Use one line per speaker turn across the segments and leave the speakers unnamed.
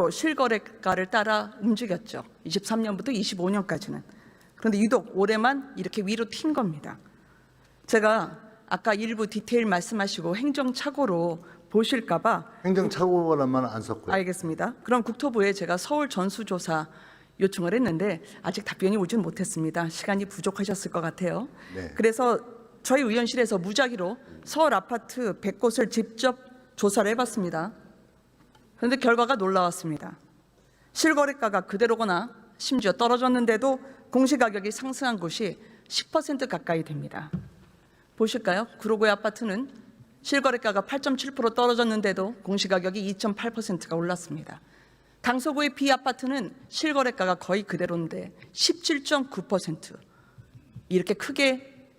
바로 실거래가를 따라 움직였죠. 23년부터 25년까지는. 그런데 유독 올해만 이렇게 위로 튄 겁니다. 제가 아까 일부 디테일 말씀하시고 행정착오로 보실까 봐
행정착오란 말은 안 썼고요.
알겠습니다. 그럼 국토부에 제가 서울 전수조사 요청을 했는데 아직 답변이 오진 못했습니다. 시간이 부족하셨을 것 같아요.
네.
그래서 저희 의원실에서 무작위로 서울 아파트 100곳을 직접 조사를 해봤습니다. 그런데 결과가 놀라웠습니다. 실거래가가 그대로거나 심지어 떨어졌는데도 공시가격이 상승한 곳이 10% 가까이 됩니다. 보실까요? 구로구의 아파트는 실거래가가 8.7% 떨어졌는데도 공시가격이 2.8%가 올랐습니다. 강서구의 B아파트는 실거래가가 거의 그대로인데 17.9% 이렇게 크게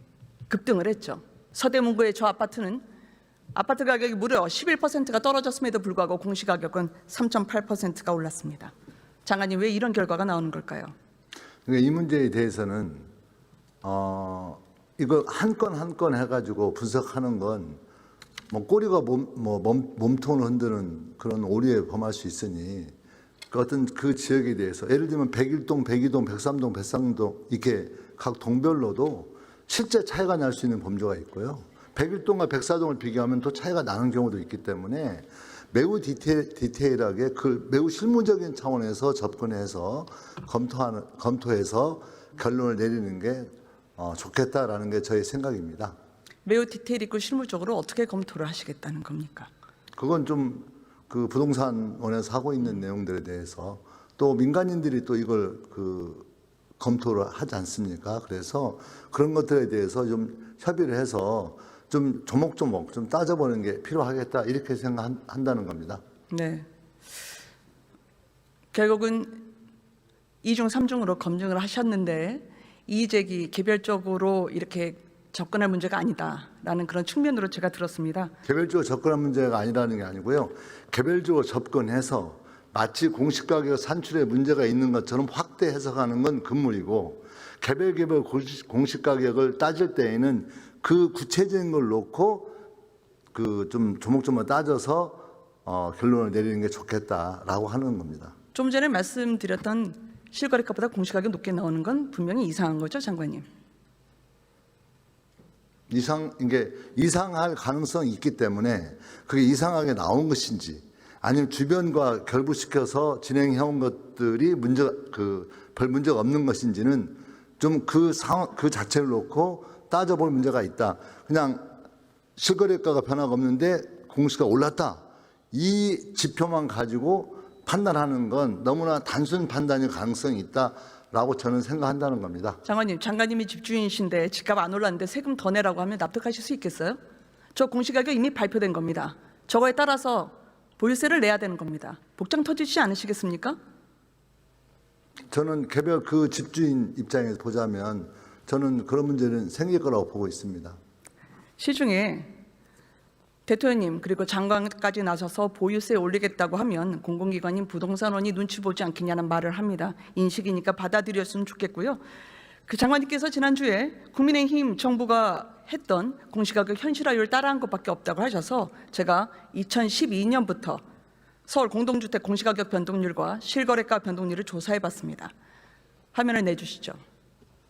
급등을 했죠. 서대문구의 저 아파트는 아파트 가격이 무려 11%가 떨어졌음에도 불구하고 공시가격은 3.8%가 올랐습니다. 장관님, 왜 이런 결과가 나오는 걸까요?
그러니까 이 문제에 대해서는 이걸 한 건 한 건 해가지고 분석하는 건 뭐 꼬리가 몸통을 흔드는 그런 오류에 범할 수 있으니 그 어떤 그 지역에 대해서 예를 들면 101동, 102동, 103동, 103동 이렇게 각 동별로도 실제 차이가 날 수 있는 범주가 있고요. 101동과 104동을 비교하면 또 차이가 나는 경우도 있기 때문에 매우 디테일하게 그 매우 실무적인 차원에서 접근해서 검토해서 결론을 내리는 게 좋겠다라는 게 저의 생각입니다.
매우 디테일 있고 실무적으로 어떻게 검토를 하시겠다는 겁니까?
그건 좀 그 부동산원에서 하고 있는 내용들에 대해서 또 민간인들이 또 이걸 그 검토를 하지 않습니까? 그래서 그런 것들에 대해서 좀 협의를 해서 좀 조목조목 좀 따져보는 게 필요하겠다 이렇게 생각한다는 겁니다.
네. 결국은 2중 3중으로 검증을 하셨는데 이의제기 개별적으로 이렇게 접근할 문제가 아니다라는 그런 측면으로 제가 들었습니다.
개별적으로 접근할 문제가 아니라는 게 아니고요. 개별적으로 접근해서 마치 공시가격 산출에 문제가 있는 것처럼 확대 해석하는 건 금물이고 개별 공시가격을 따질 때에는 그 구체적인 걸 놓고 그 좀 조목조목 따져서 결론을 내리는 게 좋겠다라고 하는 겁니다.
좀 전에 말씀드렸던 실거래가보다 공시가격 높게 나오는 건 분명히 이상한 거죠, 장관님?
이게 이상할 가능성이 있기 때문에 그게 이상하게 나온 것인지 아니면 주변과 결부시켜서 진행해온 것들이 별 문제가 없는 것인지는 좀 그 자체를 놓고 따져볼 문제가 있다. 그냥 실거래가가 변화가 없는데 공시가 올랐다. 이 지표만 가지고 판단하는 건 너무나 단순 판단일 가능성이 있다라고 저는 생각한다는 겁니다.
장관님, 장관님이 집주인이신데 집값 안 올랐는데 세금 더 내라고 하면 납득하실 수 있겠어요? 저 공시가격 이미 발표된 겁니다. 저거에 따라서 보유세를 내야 되는 겁니다. 복장 터지지 않으시겠습니까?
저는 개별 그 집주인 입장에서 보자면 저는 그런 문제는 생길 거라고 보고 있습니다.
시중에 대통령님 그리고 장관까지 나서서 보유세 올리겠다고 하면 공공기관인 부동산원이 눈치 보지 않겠냐는 말을 합니다. 인식이니까 받아들였으면 좋겠고요. 그 장관님께서 지난주에 국민의힘 정부가 했던 공시가격 현실화율 따라한 것밖에 없다고 하셔서 제가 2012년부터 서울 공동주택 공시가격 변동률과 실거래가 변동률을 조사해봤습니다. 화면을 내주시죠.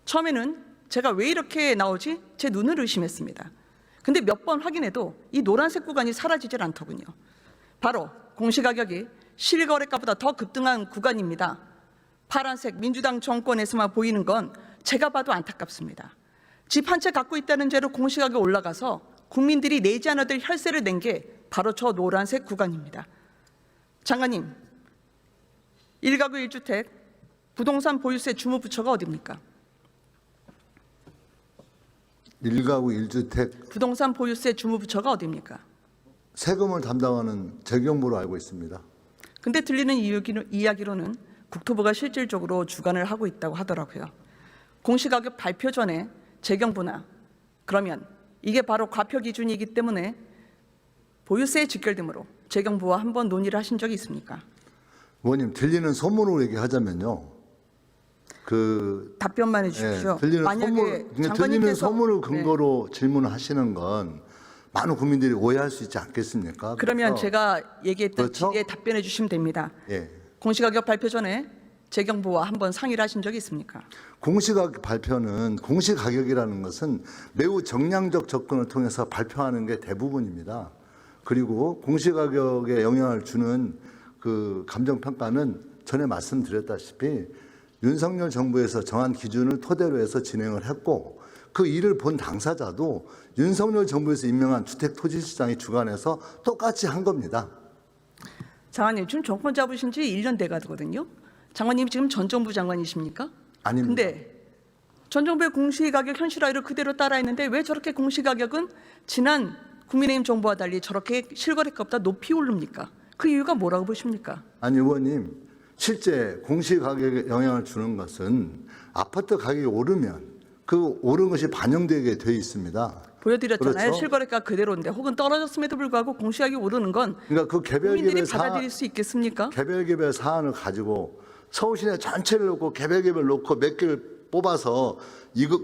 처음에는 제가 왜 이렇게 나오지? 제 눈을 의심했습니다. 근데 몇 번 확인해도 이 노란색 구간이 사라지질 않더군요. 바로 공시가격이 실거래가보다 더 급등한 구간입니다. 파란색 민주당 정권에서만 보이는 건 제가 봐도 안타깝습니다. 집 한 채 갖고 있다는 죄로 공시가격이 올라가서 국민들이 내지 않아도 될 혈세를 낸 게 바로 저 노란색 구간입니다. 장관님, 1가구 1주택 부동산 보유세 주무부처가 어디입니까? 1가구 1주택 부동산 보유세 주무부처가 어디입니까?
세금을 담당하는 재경부로 알고 있습니다.
근데 들리는 이야기로는 국토부가 실질적으로 주관을 하고 있다고 하더라고요. 공시가격 발표 전에 재경부나 그러면 이게 바로 과표 기준이기 때문에 보유세에 직결되므로 재경부와 한번 논의를 하신 적이 있습니까?
의원님, 들리는 소문으로 얘기하자면요.
답변만 해주십시오.
들리는 들리는 소문을 근거로 질문을 하시는 건 많은 국민들이 오해할 수 있지 않겠습니까?
그러면 제가 얘기했던
그렇죠?
질의에 답변해 주시면 됩니다.
예.
공시가격 발표 전에 재경부와 한번 상의를 하신 적이 있습니까?
공시가격 발표는 공시가격이라는 것은 매우 정량적 접근을 통해서 발표하는 게 대부분입니다. 그리고 공시가격에 영향을 주는 그 감정평가는 전에 말씀드렸다시피 윤석열 정부에서 정한 기준을 토대로 해서 진행을 했고 그 일을 본 당사자도 윤석열 정부에서 임명한 주택토지시장이 주관해서 똑같이 한 겁니다.
장관님, 지금 정권 잡으신 지 1년 돼 가거든요. 장관님 지금 전 정부 장관이십니까?
아닙니다.
근데 전 정부의 공시가격 현실화를 그대로 따라했는데 왜 저렇게 공시가격은 지난 국민의힘 정부와 달리 저렇게 실거래가보다 높이 오릅니까? 그 이유가 뭐라고 보십니까?
아니 의원님, 실제 공시가격에 영향을 주는 것은 아파트 가격이 오르면 그 오른 것이 반영되게 돼 있습니다.
보여드렸잖아요.
그렇죠?
실거래가 그대로인데 혹은 떨어졌음에도 불구하고 공시가격이 오르는 건
그러니까 그
국민들이 받아들일 수 있겠습니까?
개별개별 사안을 가지고 서울시내 전체를 놓고 개별개별 놓고 몇 개를 뽑아서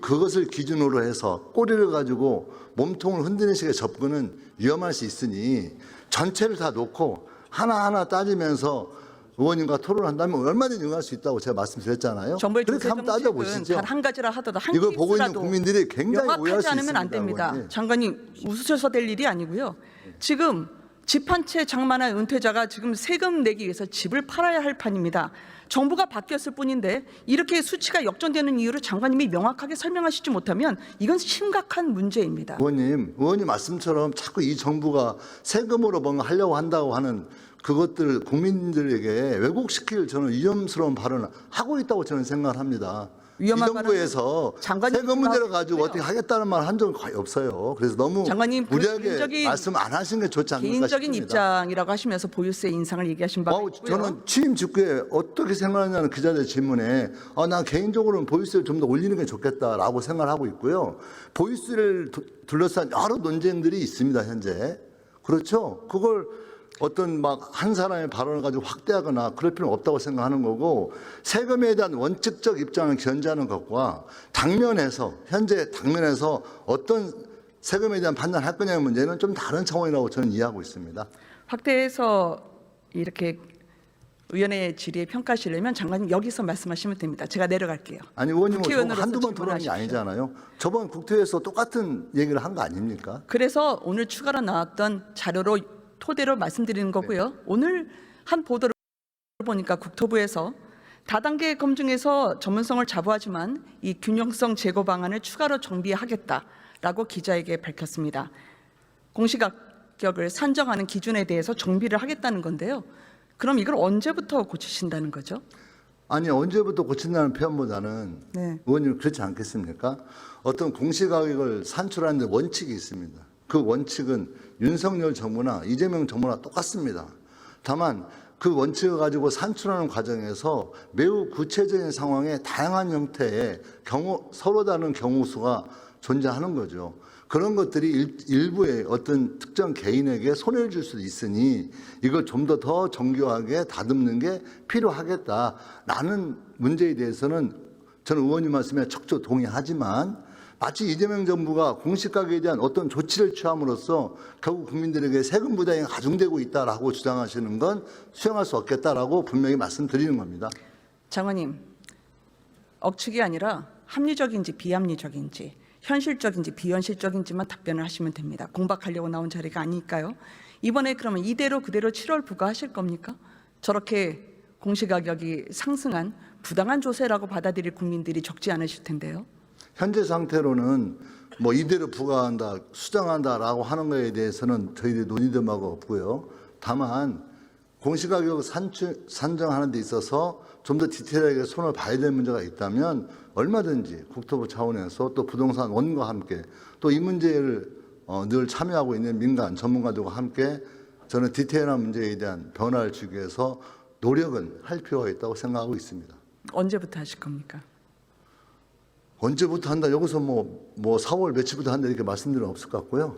그것을 기준으로 해서 꼬리를 가지고 몸통을 흔드는 식의 접근은 위험할 수 있으니 전체를 다 놓고 하나하나 따지면서 의원님과 토론한다면 얼마든지 응할 수 있다고 제가 말씀드렸잖아요.
정부의
그렇게
조세
한번
정책은
따져보시죠.
단 한 가지라 하더라도 한
이걸 보고 있는
케이스라도
국민들이 굉장히 오해할
명확하지
수
않으면
있습니다.
안 됩니다.
의원님.
장관님 웃으셔서 될 일이 아니고요. 지금 집 한 채 장만한 은퇴자가 지금 세금 내기 위해서 집을 팔아야 할 판입니다. 정부가 바뀌었을 뿐인데 이렇게 수치가 역전되는 이유를 장관님이 명확하게 설명하시지 못하면 이건 심각한 문제입니다.
의원님 말씀처럼 자꾸 이 정부가 세금으로 뭔가 하려고 한다고 하는 그것들 국민들에게 왜곡시킬 저는 위험스러운 발언을 하고 있다고 저는 생각을 합니다. 이
위험한
정부에서
장관님
세금 문제를 가지고
있고요.
어떻게 하겠다는 말 한 적은 거의 없어요. 그래서 너무
장관님, 그
무리하게
개인적인-
말씀 안 하시는 게 좋지 않을까
개인적인
싶습니다.
입장이라고 하시면서 보유세 인상을 얘기하신 바가 있고요.
저는 취임 직후에 어떻게 생각하냐는 기자들 질문에 난 개인적으로는 보유세를 좀 더 올리는 게 좋겠다라고 생각을 하고 있고요. 보유세를 둘러싼 여러 논쟁들이 있습니다. 현재. 그렇죠? 그걸 어떤 막 한 사람의 발언을 가지고 확대하거나 그럴 필요는 없다고 생각하는 거고 세금에 대한 원칙적 입장을 견지하는 것과 현재 당면에서 어떤 세금에 대한 판단을 할 거냐의 문제는 좀 다른 차원이라고 저는 이해하고 있습니다.
확대해서 이렇게 의원의 질의에 평가하시려면 장관님 여기서 말씀하시면 됩니다. 제가 내려갈게요.
아니 의원님은
국회의원으로서
한두 번 토론한 게
질문하십시오.
아니잖아요. 저번 국토에서 똑같은 얘기를 한 거 아닙니까?
그래서 오늘 추가로 나왔던 자료로 토대로 말씀드리는 거고요. 오늘 한 보도를 보니까 국토부에서 다단계 검증에서 전문성을 자부하지만 이 균형성 제고 방안을 추가로 정비하겠다라고 기자에게 밝혔습니다. 공시가격을 산정하는 기준에 대해서 정비를 하겠다는 건데요. 그럼 이걸 언제부터 고치신다는 거죠?
아니 언제부터 고친다는 표현보다는
네.
의원님 그렇지 않겠습니까? 어떤 공시가격을 산출하는 데 원칙이 있습니다. 그 원칙은 윤석열 정부나 이재명 정부나 똑같습니다. 다만 그 원칙을 가지고 산출하는 과정에서 매우 구체적인 상황에 다양한 형태의 서로 다른 경우 수가 존재하는 거죠. 그런 것들이 일부의 어떤 특정 개인에게 손해를 줄 수도 있으니 이걸 좀 더 정교하게 다듬는 게 필요하겠다라는 문제에 대해서는 저는 의원님 말씀에 척조 동의하지만 마치 이재명 정부가 공시가격에 대한 어떤 조치를 취함으로써 결국 국민들에게 세금 부담이 가중되고 있다라고 주장하시는 건 수용할 수 없겠다라고 분명히 말씀드리는 겁니다.
장관님, 억측이 아니라 합리적인지 비합리적인지 현실적인지 비현실적인지만 답변을 하시면 됩니다. 공박하려고 나온 자리가 아니니까요. 이번에 그러면 이대로 그대로 7월 부과하실 겁니까? 저렇게 공시가격이 상승한 부당한 조세라고 받아들일 국민들이 적지 않으실 텐데요.
현재 상태로는 뭐 이대로 부과한다, 수정한다라고 하는 거에 대해서는 저희들이 논의된 바가 없고요. 다만 공시가격 산정하는 데 있어서 좀 더 디테일하게 손을 봐야 될 문제가 있다면 얼마든지 국토부 차원에서 또 부동산 원과 함께 또 이 문제를 늘 참여하고 있는 민간 전문가들과 함께 저는 디테일한 문제에 대한 변화를 주기 위해서 노력은 할 필요가 있다고 생각하고 있습니다.
언제부터 하실 겁니까?
언제부터 한다, 여기서 뭐 4월 며칠부터 한다 이렇게 말씀드리는 없을 것 같고요.